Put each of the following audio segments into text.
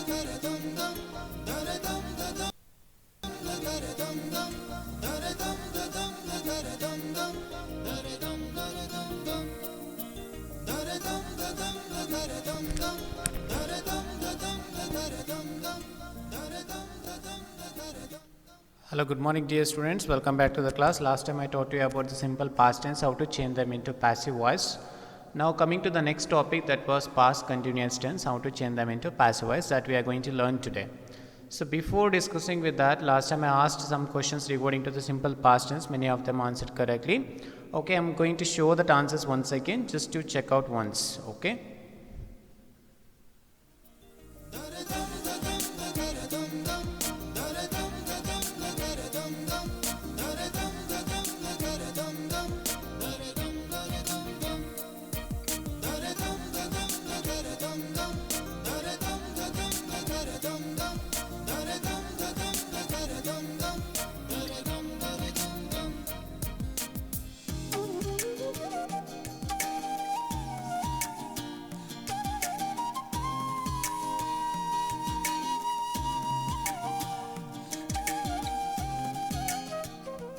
Hello, good morning dear students. Welcome back to the class. Last time I taught you about the simple past tense, how to change them into passive voice. Now coming to the next topic, that was past continuous tense, how to change them into passive voice, that we are going to learn today. So before discussing with that, last time I asked some questions regarding to the simple past tense. Many of them answered correctly. Okay, I'm going to show the answers once again just to check out once. Okay.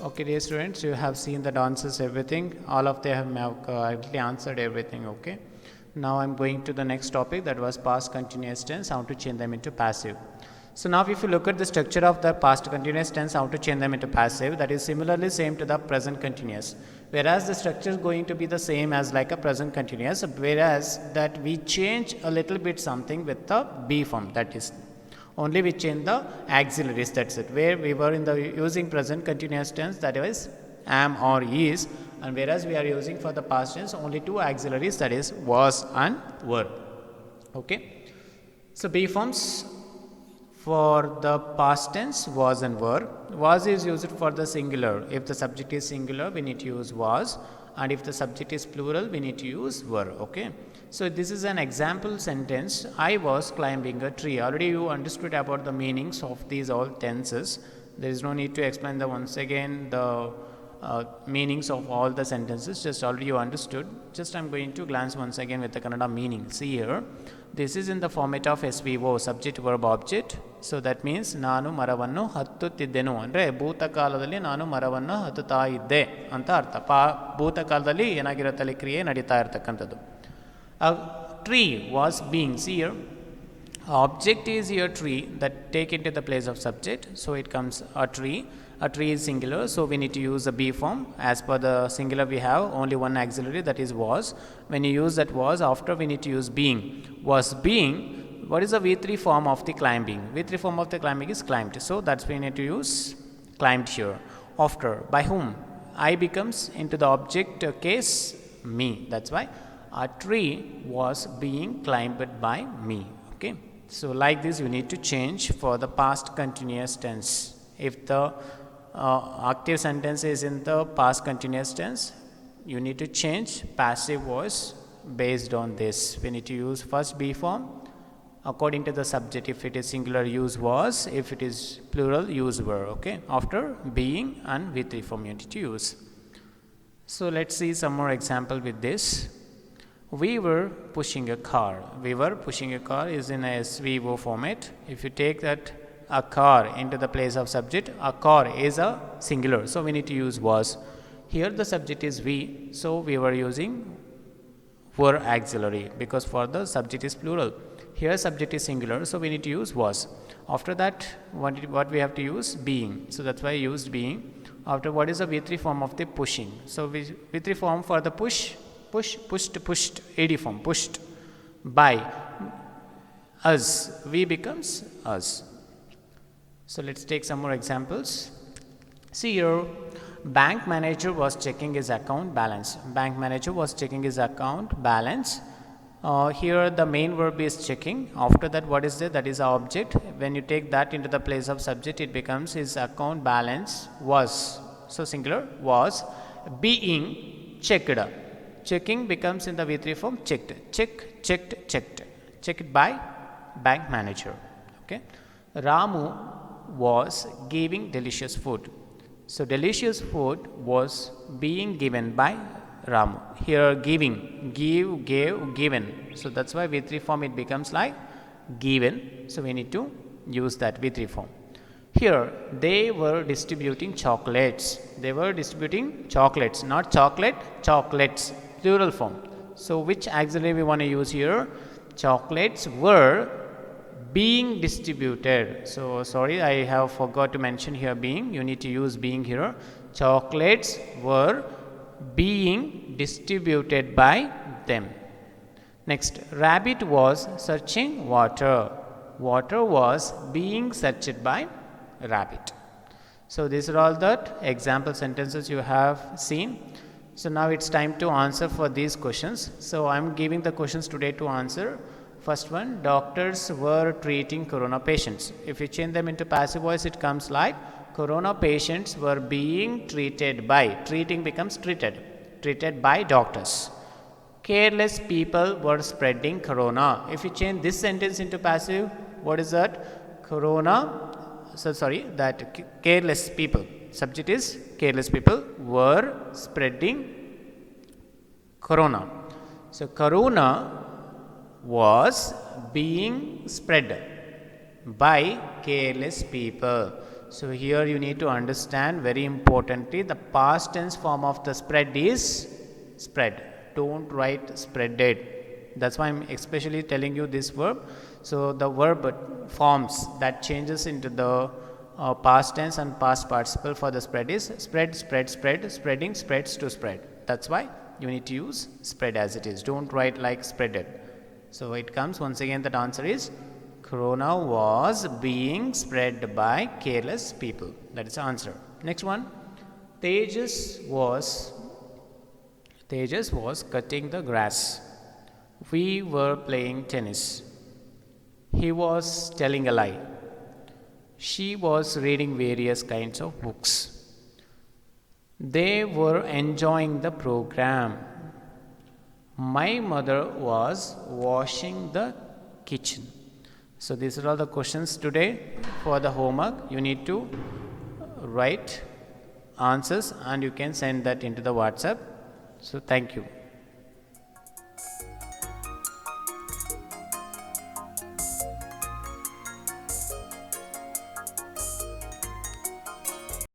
Okay dear students, you have seen the answers, everything. All of them have correctly answered everything. Okay. Now I'm going to the next topic, that was past continuous tense, how to change them into passive. So now if you look at the structure of the past continuous tense, how to change them into passive, that is similarly same to the present continuous. Whereas the structure is going to be the same as like a present continuous, whereas that we change a little bit something with the be form, that is only we change the auxiliaries, that's it. Where we were in the using present continuous tense, that is am or is, and whereas we are using for the past tense only two auxiliaries, that is was and were. Okay. So be forms for the past tense, was and were. Was is used for the singular. If the subject is singular, we need to use was, and if the subject is plural, we need to use were. Okay. So this is an example sentence. I was climbing a tree. Already you understood about the meanings of these all tenses. There is no need to explain the once again the meanings of all the sentences. Just already you understood. Just I am going to glance once again with the Kannada meaning. See here. This is in the format of SVO, subject verb object. So that means ನಾನು ಮರವನ್ನು ಹತ್ತುತ್ತಿದ್ದೆನು ಅಂದರೆ ಭೂತಕಾಲದಲ್ಲಿ ನಾನು ಮರವನ್ನು ಹತ್ತುತ್ತಾ ಇದ್ದೆ ಅಂತ ಅರ್ಥ. ಭೂತಕಾಲದಲ್ಲಿ ಏನಾಗಿರುತ್ತೆ ಅಲ್ಲಿ ಕ್ರಿಯೆ ನಡೀತಾ ಇರತಕ್ಕಂಥದ್ದು. A tree was being, see here, object is here tree, that take into the place of subject, so it comes a tree. A tree is singular, so we need to use the be form. As per the singular we have only one auxiliary, that is was. When you use that was, after we need to use being. Was being, what is the V3 form of the climbing? V3 form of the climbing is climbed, so that's we need to use climbed here. After, by whom? I becomes into the object case me, that's why a tree was being climbed by me. Okay. So like this you need to change for the past continuous tense. If the active sentence is in the past continuous tense, you need to change passive voice based on this. We need to use first be form. According to the subject, if it is singular, use was. If it is plural, use were. Okay. After being and V3 form you need to use. So let's see some more example with this. We were pushing a car. We were pushing a car is in a SVO format. If you take that a car into the place of subject, a car is a singular, so we need to use was. Here the subject is we, so we were using were auxiliary because for the subject is plural. Here subject is singular, so we need to use was. After that what we have to use? Being. So that's why I used being. After, what is the V3 form of the pushing? So V3 form for the push, pushed, pushed, AD form, pushed. By us, we becomes us. So let's take some more examples. See here, bank manager was checking his account balance. Bank manager was checking his account balance. Here the main verb is checking. After that, what is there? That is our object. When you take that into the place of subject, it becomes his account balance was. So singular was being checked. Checking becomes in the V3 form checked. Checked. Checked by bank manager. Okay. Ramu was giving delicious food. So delicious food was being given by Ramu. Here giving, give, gave, given. So that's why V3 form it becomes like given. So we need to use that V3 form. Here, they were distributing chocolates. They were distributing chocolates, not chocolate, chocolates, plural form. So which auxiliary we want to use here? Chocolates were being distributed. So sorry, I have forgot to mention here being. You need to use being here. Chocolates were being distributed by them. Next, rabbit was searching water. Water was being searched by rabbit. So these are all the example sentences you have seen. So now it's time to answer for these questions. So I'm giving the questions today to answer. First one, doctors were treating corona patients. If you change them into passive voice, it comes like corona patients were being treated by. Treating becomes treated by doctors. Careless people were spreading corona. If you change this sentence into passive, what is that? Careless people. Subject is careless people were spreading corona. So corona was being spread by careless people. So here you need to understand very importantly, the past tense form of the spread is spread. Don't write spreaded. That's why I'm especially telling you this verb. So the verb forms that changes into the past tense and past participle for the spread is spread, spread, spread, spreading, spreads to spread. That's why you need to use spread as it is. Don't write like spreaded. So it comes once again, that answer is corona was being spread by careless people. That is the answer. Next one, Tejas was cutting the grass. We were playing tennis. He was telling a lie. She was reading various kinds of books. They were enjoying the program. My mother was washing the kitchen. So these are all the questions today for the homework. You need to write answers and you can send that into the WhatsApp. So thank you.